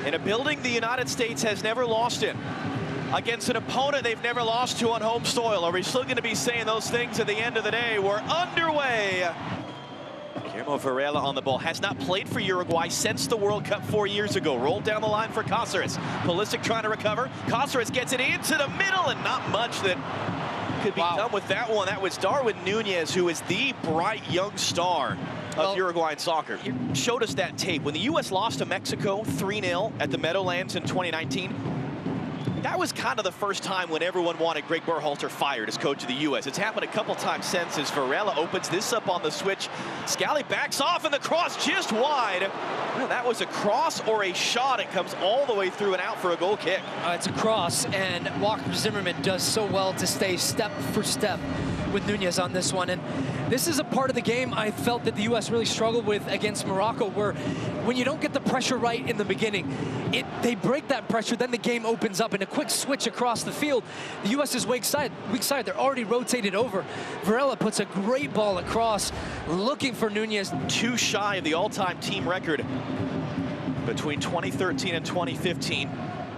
In a building the United States has never lost in, against an opponent they've never lost to on home soil. Are we still going to be saying those things at the end of the day? We're underway. Guillermo Varela on the ball. Has not played for Uruguay since the World Cup 4 years ago. Rolled down the line for Cáceres. Pulisic trying to recover. Cáceres gets it into the middle, and not much that could be done with that one. That was Darwin Núñez, who is the bright young star of Uruguayan soccer. He showed us that tape. When the U.S. lost to Mexico 3-0 at the Meadowlands in 2019, that was kind of the first time when everyone wanted Greg Berhalter fired as coach of the U.S. It's happened a couple times since as Varela opens this up on the switch. Scally backs off, and the cross just wide. Well, that was a cross or a shot. It comes all the way through and out for a goal kick. It's a cross, and Walker Zimmerman does so well to stay step for step with Núñez on this one. And this is a part of the game I felt that the U.S. really struggled with against Morocco, where when you don't get the pressure right in the beginning, they break that pressure, then the game opens up, and a quick switch across the field. The U.S. is weak side. They're already rotated over. Varela puts a great ball across, looking for Núñez. Too shy of the all-time team record between 2013 and 2015.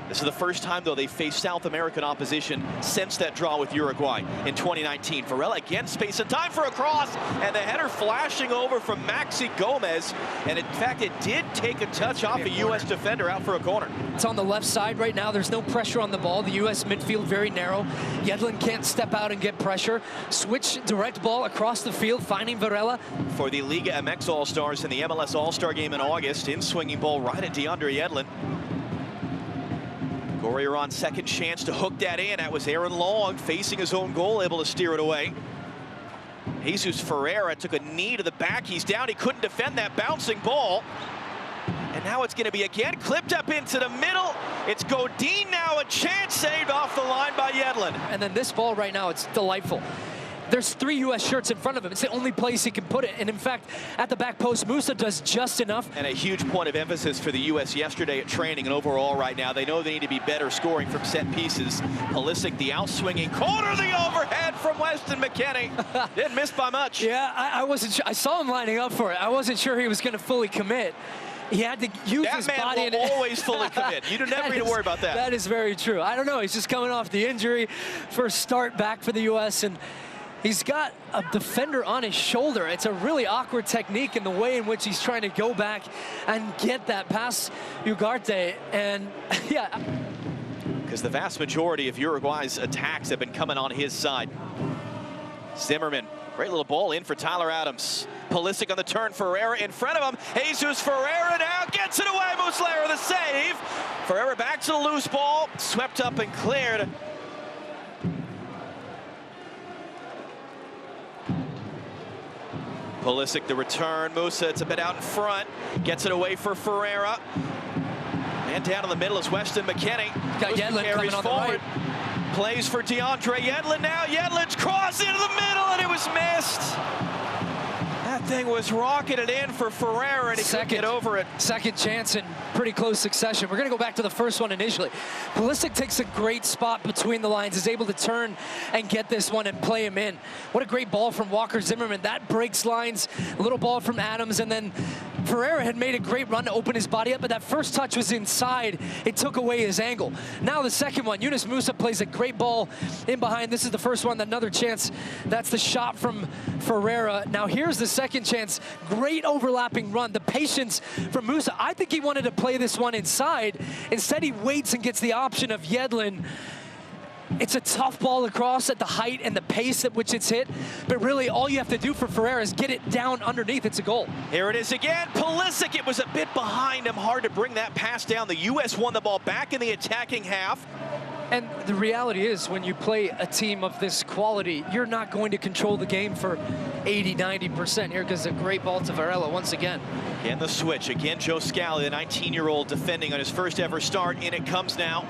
This is the first time, though, they faced South American opposition since that draw with Uruguay in 2019. Varela again, space and time for a cross, and the header flashing over from Maxi Gomez. And in fact, it did take a touch off a U.S. defender out for a corner. It's on the left side right now. There's no pressure on the ball. The U.S. midfield very narrow. Yedlin can't step out and get pressure. Switch direct ball across the field, finding Varela. For the Liga MX All-Stars in the MLS All-Star game in August, in swinging ball right at DeAndre Yedlin. Gorrier second chance to hook that in. That was Aaron Long facing his own goal, able to steer it away. Jesus Ferreira took a knee to the back. He's down. He couldn't defend that bouncing ball. And now it's going to be again clipped up into the middle. It's Godin now, a chance saved off the line by Yedlin. And then this ball right now, it's delightful. There's 3 U.S. shirts in front of him. It's the only place he can put it. And in fact, at the back post, Musa does just enough. And a huge point of emphasis for the U.S. yesterday at training and overall right now. They know they need to be better scoring from set pieces. Pulisic, the outswinging corner, the overhead from Weston McKennie. Didn't miss by much. Yeah, I wasn't sure. I saw him lining up for it. I wasn't sure he was going to fully commit. He had to use his body. That man will always fully commit. You don't never need to worry about that. That is very true. I don't know. He's just coming off the injury. First start back for the U.S. and he's got a defender on his shoulder. It's a really awkward technique in the way in which he's trying to go back and get that past Ugarte. And yeah. Because the vast majority of Uruguay's attacks have been coming on his side. Zimmerman, great little ball in for Tyler Adams. Pulisic on the turn, Ferreira in front of him. Jesus Ferreira now gets it away. Muslera the save. Ferreira back to the loose ball, swept up and cleared. Pulisic the return. Musa, it's a bit out in front. Gets it away for Ferreira. And down in the middle is Weston McKennie. Got Yedlin coming on forward. The right. Plays for DeAndre Yedlin now. Yedlin's cross into the middle, and it was missed. That thing was rocketed in for Ferreira, and he couldn't get over it. Second chance in pretty close succession. We're going to go back to the first one initially. Pulisic takes a great spot between the lines, is able to turn and get this one and play him in. What a great ball from Walker Zimmerman. That breaks lines. A little ball from Adams, and then Ferreira had made a great run to open his body up, but that first touch was inside. It took away his angle. Now the second one, Yunus Musa plays a great ball in behind. This is the first one, another chance. That's the shot from Ferreira. Now here's the second chance. Great overlapping run. The patience from Musa. I think he wanted to play this one inside. Instead, he waits and gets the option of Yedlin. It's a tough ball across at the height and the pace at which it's hit, but really all you have to do for Ferreira is get it down underneath. It's a goal. Here it is again. Pulisic, it was a bit behind him. Hard to bring that pass down. The U.S. won the ball back in the attacking half. And the reality is, when you play a team of this quality, you're not going to control the game for 80, 90%. Here goes a great ball to Varela once again. Again, the switch. Again, Joe Scally, the 19-year-old, defending on his first ever start. In it comes now.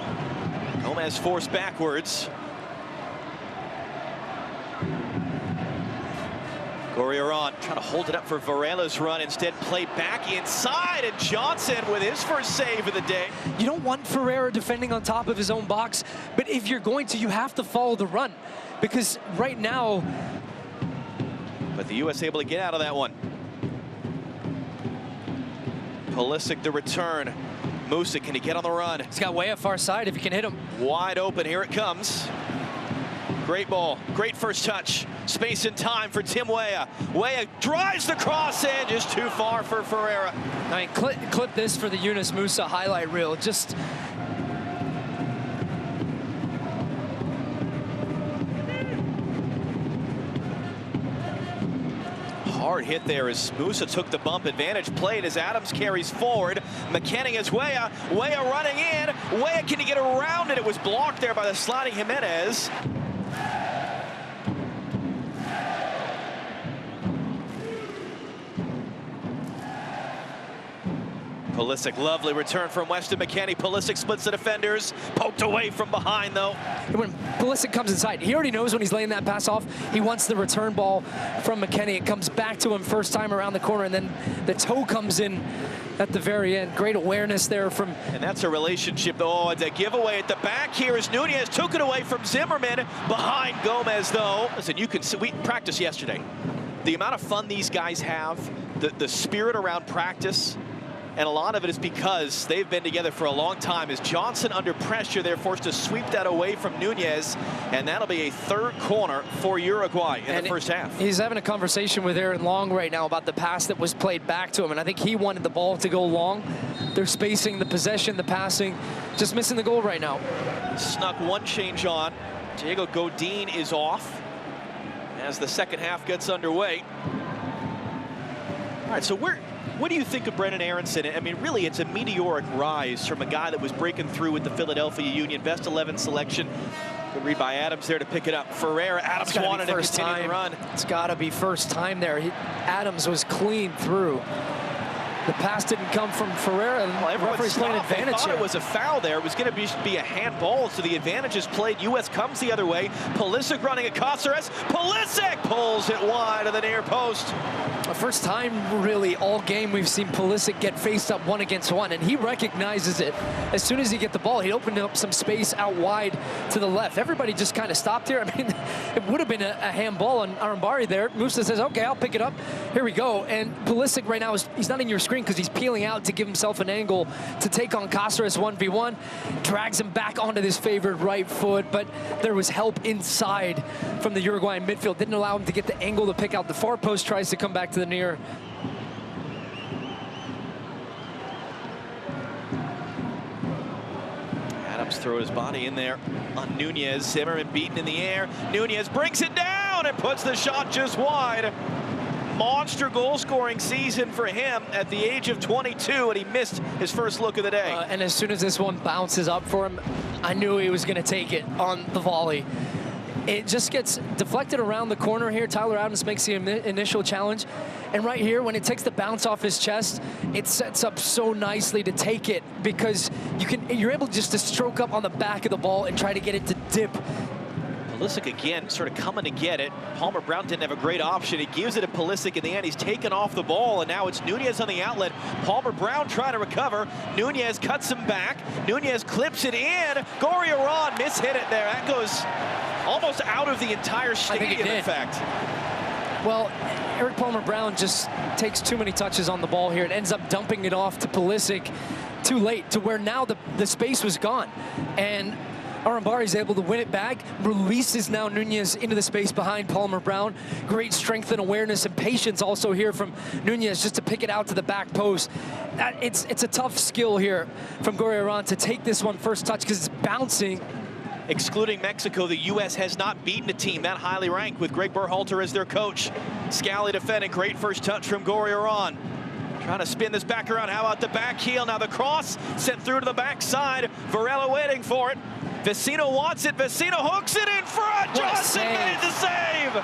Gomez forced backwards. Gorrier trying to hold it up for Varela's run. Instead, play back inside, and Johnson with his first save of the day. You don't want Ferreira defending on top of his own box, but if you're going to, you have to follow the run, because right now. But the U.S. able to get out of that one. Pulisic the return. Musa, can he get on the run? He's got Weah far side if he can hit him. Wide open, here it comes. Great ball, great first touch. Space and time for Tim Weah. Weah drives the cross in, just too far for Ferreira. I mean, clip this for the Yunus Musa highlight reel. Just hard hit there as Musa took the bump. Advantage played as Adams carries forward. McKenny is Weah. Weah running in. Weah, can he get around it? It was blocked there by the sliding Jimenez. Pulisic, lovely return from Weston McKennie. Pulisic splits the defenders. Poked away from behind, though. When Pulisic comes inside, he already knows when he's laying that pass off, he wants the return ball from McKennie. It comes back to him first time around the corner, and then the toe comes in at the very end. Great awareness there from... And that's a relationship, though. Oh, it's a giveaway at the back here as Nunez took it away from Zimmerman. Behind Gomez, though. Listen, you can see, we practiced yesterday. The amount of fun these guys have, the spirit around practice, and a lot of it is because they've been together for a long time. As Johnson under pressure, they're forced to sweep that away from Nunez, and that'll be a third corner for Uruguay in the first half. He's having a conversation with Aaron Long right now about the pass that was played back to him, and I think he wanted the ball to go long. They're spacing the possession, the passing, just missing the goal right now. Snuck one change on. Diego Godin is off as the second half gets underway. All right, so what do you think of Brennan Aronson? I mean, really, it's a meteoric rise from a guy that was breaking through with the Philadelphia Union. Best 11 selection. Good read by Adams there to pick it up. Ferreira, Adams wanted to continue the run. It's got to be first time there. Adams was clean through. The pass didn't come from Ferreira, and well, referee's playing advantage thought here. It was a foul there. It was going to be a handball, so the advantage is played. U.S. comes the other way. Pulisic running at Cáceres. Pulisic pulls it wide of the near post. The first time, really, all game we've seen Pulisic get faced up 1-against-1, and he recognizes it. As soon as he get the ball, he opened up some space out wide to the left. Everybody just kind of stopped here. I mean, it would have been a handball on Arambari there. Musa says, okay, I'll pick it up. Here we go. And Pulisic right now, he's not in your screen because he's peeling out to give himself an angle to take on Cáceres 1v1. Drags him back onto his favored right foot, but there was help inside from the Uruguayan midfield. Didn't allow him to get the angle to pick out the far post, tries to come back to the near. Adams throws his body in there on Nunez. Zimmerman beaten in the air. Nunez brings it down and puts the shot just wide. Monster goal-scoring season for him at the age of 22, and he missed his first look of the day. And as soon as this one bounces up for him, I knew he was going to take it on the volley. It just gets deflected around the corner here. Tyler Adams makes the initial challenge. And right here, when it takes the bounce off his chest, it sets up so nicely to take it because you're able just to stroke up on the back of the ball and try to get it to dip. Pulisic again sort of coming to get it. Palmer Brown didn't have a great option. He gives it to Pulisic in the end. He's taken off the ball, and now it's Nunez on the outlet. Palmer Brown trying to recover. Nunez cuts him back. Nunez clips it in. Gorriarán mishit it there. That goes almost out of the entire stadium, in fact. Well, Eric Palmer Brown just takes too many touches on the ball here and ends up dumping it off to Pulisic too late, to where now the space was gone. And Arambari is able to win it back, releases now Nunez into the space behind Palmer Brown. Great strength and awareness and patience also here from Nunez just to pick it out to the back post. It's a tough skill here from Gorriarán to take this one first touch because it's bouncing. Excluding Mexico, the U.S. has not beaten a team that highly ranked with Greg Berhalter as their coach. Scally defending, great first touch from Gorriarán. Trying to spin this back around. How about the back heel? Now the cross sent through to the backside. Varela waiting for it. Vecino wants it. Vecino hooks it in front. Johnson made the save.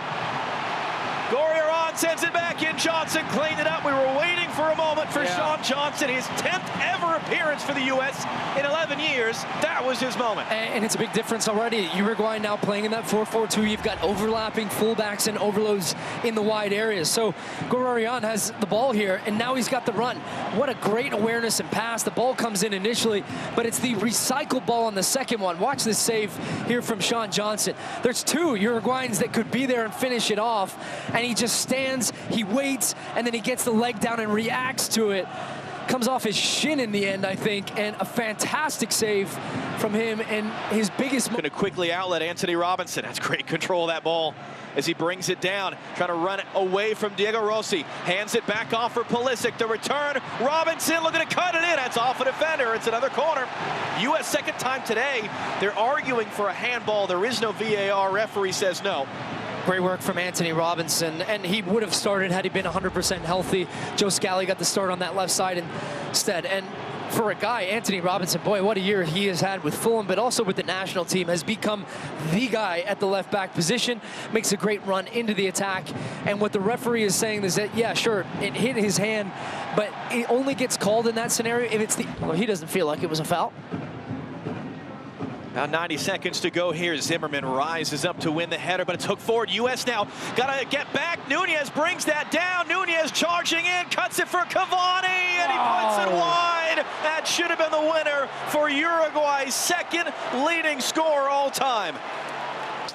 Gorriarán sends it back in. Johnson cleaned it up. We were waiting for a moment for Sean Johnson. His 10th ever appearance for the U.S. in 11 years. That was his moment. And it's a big difference already. Uruguay now playing in that 4-4-2. You've got overlapping fullbacks and overloads in the wide areas. So Gorriarán has the ball here, and now he's got the run. What a great awareness and pass. The ball comes in initially, but it's the recycled ball on the second one. Watch this save here from Sean Johnson. There's two Uruguayans that could be there and finish it off, and he just stands, he waits, and then he gets the leg down and reacts to it. comes off his shin in the end, I think, and a fantastic save from him, and his biggest... Going to quickly outlet Anthony Robinson. That's great control of that ball as he brings it down, trying to run it away from Diego Rossi. Hands it back off for Pulisic. The return, Robinson looking to cut it in. That's off a defender. It's another corner. U.S. second time today. They're arguing for a handball. There is no VAR. Referee says no. Great work from Anthony Robinson, and he would have started had he been 100% healthy. Joe Scally got the start on that left side instead. And for a guy, Anthony Robinson, boy, what a year he has had with Fulham, but also with the national team, has become the guy at the left back position, makes a great run into the attack. And what the referee is saying is that, yeah, sure, it hit his hand, but it only gets called in that scenario if it's the... Well, he doesn't feel like it was a foul. About 90 seconds to go here. Zimmerman rises up to win the header, but it's hooked forward. U.S. now got to get back. Nunez brings that down. Nunez charging in, cuts it for Cavani, and he puts it wide. That should have been the winner for Uruguay's second leading scorer all time.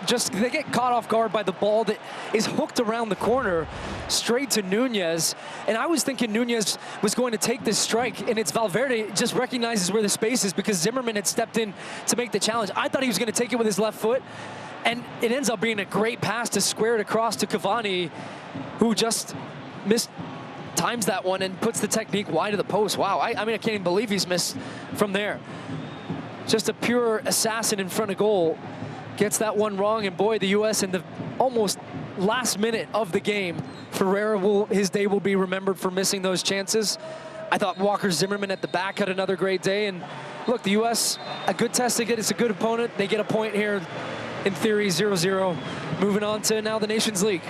Just, they get caught off guard by the ball that is hooked around the corner straight to Nunez. And I was thinking Nunez was going to take this strike, and it's Valverde just recognizes where the space is because Zimmerman had stepped in to make the challenge. I thought he was going to take it with his left foot, and it ends up being a great pass to square it across to Cavani, who just times that one and puts the technique wide of the post. Wow, I mean, I can't even believe he's missed from there. Just a pure assassin in front of goal. Gets that one wrong, and boy, the U.S. in the almost last minute of the game, Ferreira his day will be remembered for missing those chances. I thought Walker Zimmerman at the back had another great day, and look, the U.S., a good test again. It's a good opponent. They get a point here, in theory, 0-0. Moving on to now the Nations League.